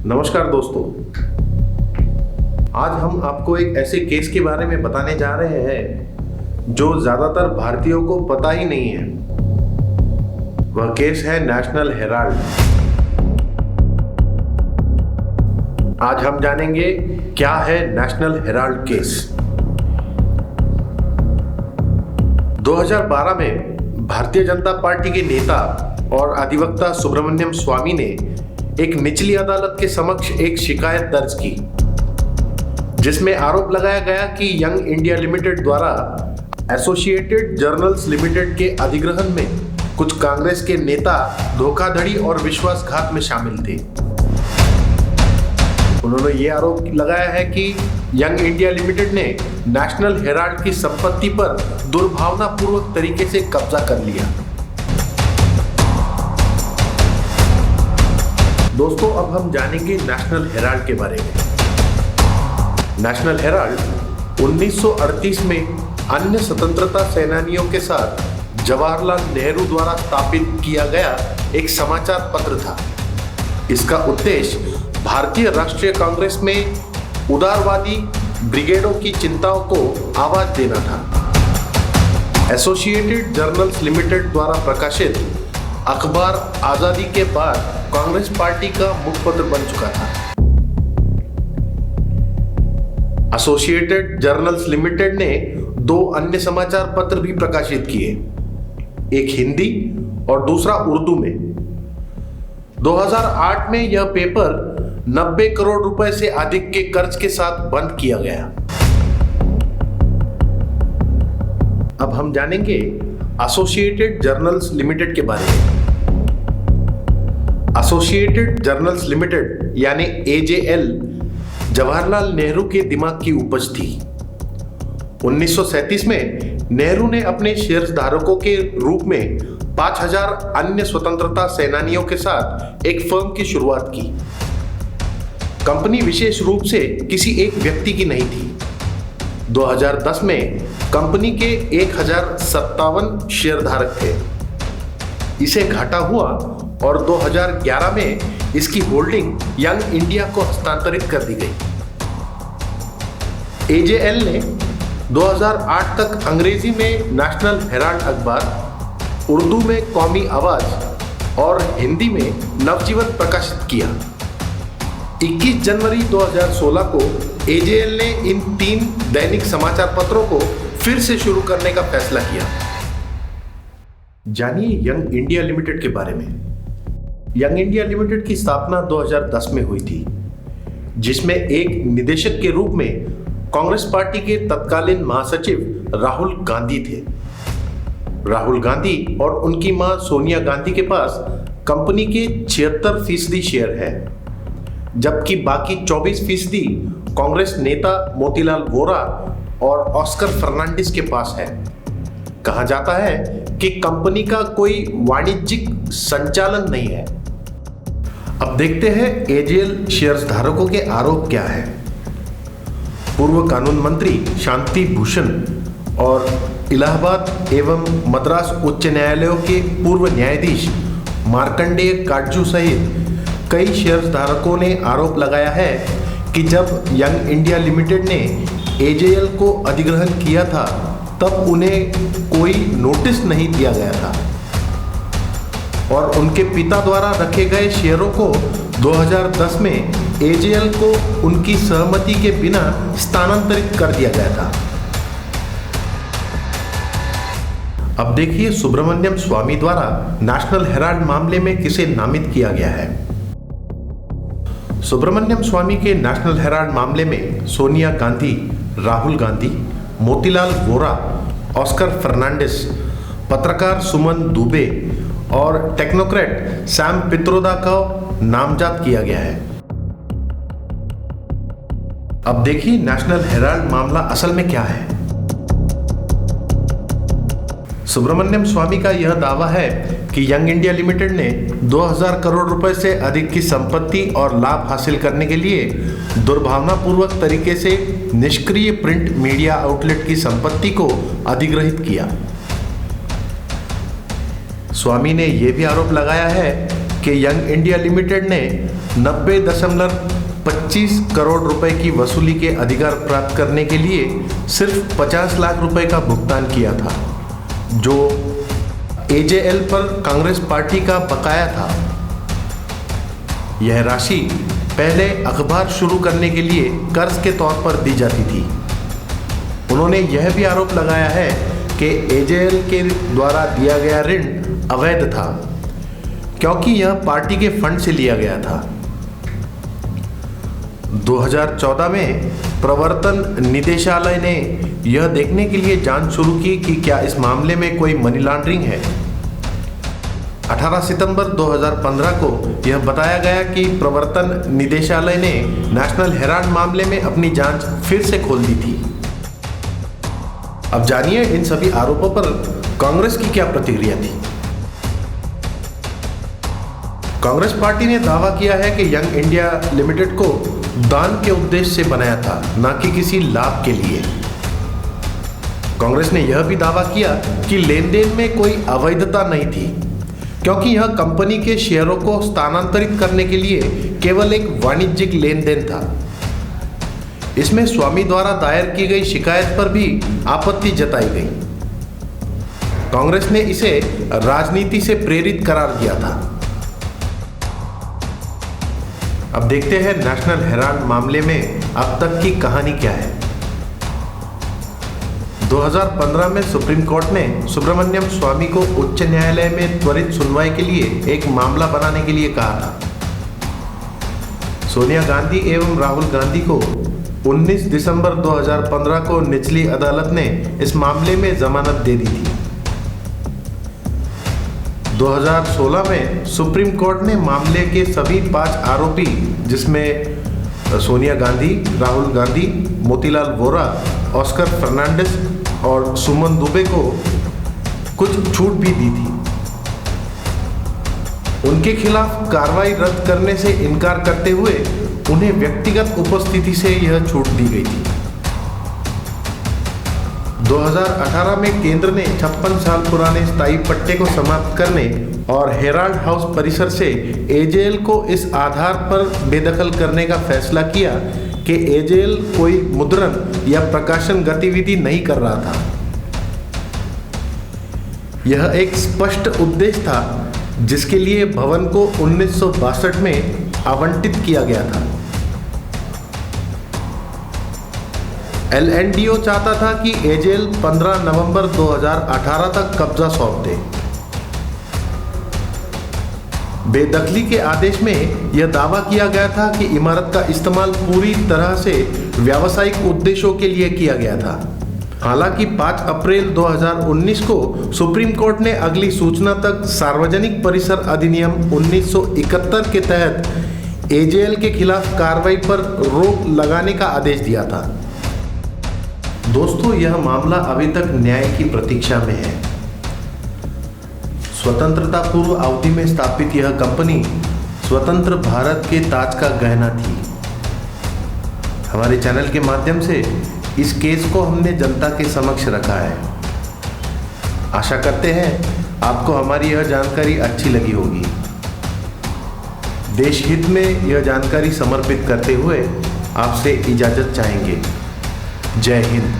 नमस्कार दोस्तों, आज हम आपको एक ऐसे केस के बारे में बताने जा रहे हैं जो ज्यादातर भारतीयों को पता ही नहीं है। वह केस है नेशनल हेराल्ड। आज हम जानेंगे क्या है नेशनल हेराल्ड केस। 2012 में भारतीय जनता पार्टी के नेता और अधिवक्ता सुब्रमण्यम स्वामी ने एक निचली अदालत के समक्ष एक शिकायत दर्ज की, जिसमें आरोप लगाया गया कि यंग इंडिया लिमिटेड द्वारा एसोसिएटेड जर्नल्स लिमिटेड के अधिग्रहण में कुछ कांग्रेस के नेता धोखाधड़ी और विश्वासघात में शामिल थे। उन्होंने ये आरोप लगाया है कि यंग इंडिया लिमिटेड ने नेशनल हेराल्ड की संपत्ति पर दुर्भावनापूर्वक तरीके से कब्जा कर लिया। दोस्तों, अब हम जानेंगे नेशनल हेराल्ड के बारे में। नेशनल हेराल्ड 1938 में अन्य स्वतंत्रता सेनानियों के साथ जवाहरलाल नेहरू द्वारा स्थापित किया गया एक समाचार पत्र था। इसका उद्देश्य भारतीय राष्ट्रीय कांग्रेस में उदारवादी ब्रिगेडों की चिंताओं को आवाज देना था। एसोसिएटेड जर्नल्स लिमिटेड द्वारा प्रकाशित अखबार आजादी के बाद कांग्रेस पार्टी का मुखपत्र बन चुका था। एसोसिएटेड जर्नल्स लिमिटेड ने दो अन्य समाचार पत्र भी प्रकाशित किए, एक हिंदी और दूसरा उर्दू में। 2008 में यह पेपर 90 करोड़ रुपए से अधिक के कर्ज के साथ बंद किया गया। अब हम जानेंगे एसोसिएटेड जर्नल्स लिमिटेड के बारे में। एसोसिएटेड जर्नल्स लिमिटेड यानी एजेएल जवाहरलाल नेहरू के दिमाग की उपज थी। 1937 में नेहरू ने अपने शेयरधारकों के रूप में 5000 अन्य स्वतंत्रता सेनानियों के साथ एक फर्म की शुरुआत की। कंपनी विशेष रूप से किसी एक व्यक्ति की नहीं थी। 2010 में कंपनी के 1057 शेयरधारक थे। इसे घाटा हुआ और 2011 में इसकी होल्डिंग यंग इंडिया को हस्तांतरित कर दी गई। एजेएल ने 2008 तक अंग्रेजी में नेशनल हेराल्ड अखबार, उर्दू में कौमी आवाज और हिंदी में नवजीवन प्रकाशित किया। 21 जनवरी 2016 को एजेएल ने इन 3 दैनिक समाचार पत्रों को फिर से शुरू करने का फैसला किया। जानिए यंग इंडिया लिमिटेड के बारे में। यंग इंडिया लिमिटेड की स्थापना 2010 में हुई थी, जिसमें एक निदेशक के रूप में कांग्रेस पार्टी के तत्कालीन महासचिव राहुल गांधी थे। राहुल गांधी और उनकी मां सोनिया गांधी के पास कंपनी के 76% शेयर है, जबकि बाकी 24% कांग्रेस नेता मोतीलाल वोरा और ऑस्कर फर्नांडिस के पास है। कहा जाता है कि कंपनी का कोई वाणिज्यिक संचालन नहीं है। अब देखते हैं एजेएल शेयर्स धारकों के आरोप क्या है। पूर्व कानून मंत्री शांति भूषण और इलाहाबाद एवं मद्रास उच्च न्यायालयों के पूर्व न्यायाधीश मार्कंडेय काटजू सहित कई शेयर्स धारकों ने आरोप लगाया है कि जब यंग इंडिया लिमिटेड ने एजेएल को अधिग्रहण किया था तब उन्हें कोई नोटिस नहीं दिया गया था और उनके पिता द्वारा रखे गए शेयरों को 2010 में एजेएल को उनकी सहमति के बिना स्थानांतरित कर दिया गया था। अब देखिए सुब्रमण्यम स्वामी द्वारा नेशनल हेराल्ड मामले में किसे नामित किया गया है। सुब्रमण्यम स्वामी के नेशनल हेराल्ड मामले में सोनिया गांधी, राहुल गांधी, मोतीलाल वोरा, ऑस्कर फर्नांडिस, पत्रकार सुमन दुबे और टेक्नोक्रेट सैम पित्रोदा का नामजद किया गया है। अब देखिए नेशनल हेराल्ड मामला असल में क्या है। सुब्रमण्यम स्वामी का यह दावा है कि यंग इंडिया लिमिटेड ने 2000 करोड़ रुपए से अधिक की संपत्ति और लाभ हासिल करने के लिए दुर्भावनापूर्वक तरीके से निष्क्रिय प्रिंट मीडिया आउटलेट की संपत्ति को अधिग्रहित किया। स्वामी ने यह भी आरोप लगाया है कि यंग इंडिया लिमिटेड ने 90.25 करोड़ रुपए की वसूली के अधिकार प्राप्त करने के लिए सिर्फ 50 लाख रुपए का भुगतान किया था, जो एजेएल पर कांग्रेस पार्टी का बकाया था। यह राशि पहले अखबार शुरू करने के लिए कर्ज के तौर पर दी जाती थी। उन्होंने यह भी आरोप लगाया है कि एजेएल के द्वारा दिया गया ऋण अवैध था, क्योंकि यह पार्टी के फंड से लिया गया था। 2014 में प्रवर्तन निदेशालय ने यह देखने के लिए जांच शुरू की कि क्या इस मामले में कोई मनी लॉन्ड्रिंग है। 18 सितंबर 2015 को यह बताया गया कि प्रवर्तन निदेशालय ने नेशनल हेराल्ड मामले में अपनी जांच फिर से खोल दी थी। अब जानिए इन सभी आरोपों पर कांग्रेस की क्या प्रतिक्रिया थी। कांग्रेस पार्टी ने दावा किया है कि यंग इंडिया लिमिटेड को दान के उद्देश्य से बनाया था, न कि किसी लाभ के लिए। कांग्रेस ने यह भी दावा किया कि लेन देन में कोई अवैधता नहीं थी, क्योंकि यह कंपनी के शेयरों को स्थानांतरित करने के लिए केवल एक वाणिज्यिक लेन देन था। इसमें स्वामी द्वारा दायर की गई शिकायत पर भी आपत्ति जताई गई। कांग्रेस ने इसे राजनीति से प्रेरित करार दिया था। अब देखते हैं नेशनल हेराल्ड मामले में अब तक की कहानी क्या है। 2015 में सुप्रीम कोर्ट ने सुब्रमण्यम स्वामी को उच्च न्यायालय में त्वरित सुनवाई के लिए एक मामला बनाने के लिए कहा था। सोनिया गांधी एवं राहुल गांधी को 19 दिसंबर 2015 को निचली अदालत ने इस मामले में जमानत दे दी थी। 2016 में सुप्रीम कोर्ट ने मामले के सभी 5 आरोपी, जिसमें सोनिया गांधी, राहुल गांधी, मोतीलाल वोरा, ऑस्कर फर्नांडिस और सुमन दुबे को कुछ छूट भी दी थी। उनके खिलाफ कार्रवाई रद्द करने से इनकार करते हुए उन्हें व्यक्तिगत उपस्थिति से यह छूट दी गई थी। 2018 में केंद्र ने 56 साल पुराने स्थायी पट्टे को समाप्त करने और हेराल्ड हाउस परिसर से एजेएल को इस आधार पर बेदखल करने का फैसला किया कि एजेएल कोई मुद्रण या प्रकाशन गतिविधि नहीं कर रहा था। यह एक स्पष्ट उद्देश्य था जिसके लिए भवन को 1962 में आवंटित किया गया था। एलएनडीओ चाहता था कि एजेएल 15 नवंबर 2018 तक कब्जा सौंप दे। बेदखली के आदेश में यह दावा किया गया था कि इमारत का इस्तेमाल पूरी तरह से व्यावसायिक उद्देश्यों के लिए किया गया था। हालांकि 5 अप्रैल 2019 को सुप्रीम कोर्ट ने अगली सूचना तक सार्वजनिक परिसर अधिनियम 1971 के तहत एजेएल के खिलाफ कार्रवाई पर रोक लगाने का आदेश दिया था। दोस्तों, यह मामला अभी तक न्याय की प्रतीक्षा में है। स्वतंत्रता पूर्व अवधि में स्थापित यह कंपनी स्वतंत्र भारत के ताज का गहना थी। हमारे चैनल के माध्यम से इस केस को हमने जनता के समक्ष रखा है। आशा करते हैं आपको हमारी यह जानकारी अच्छी लगी होगी। देश हित में यह जानकारी समर्पित करते हुए आपसे इजाजत चाहेंगे। जय हिंद।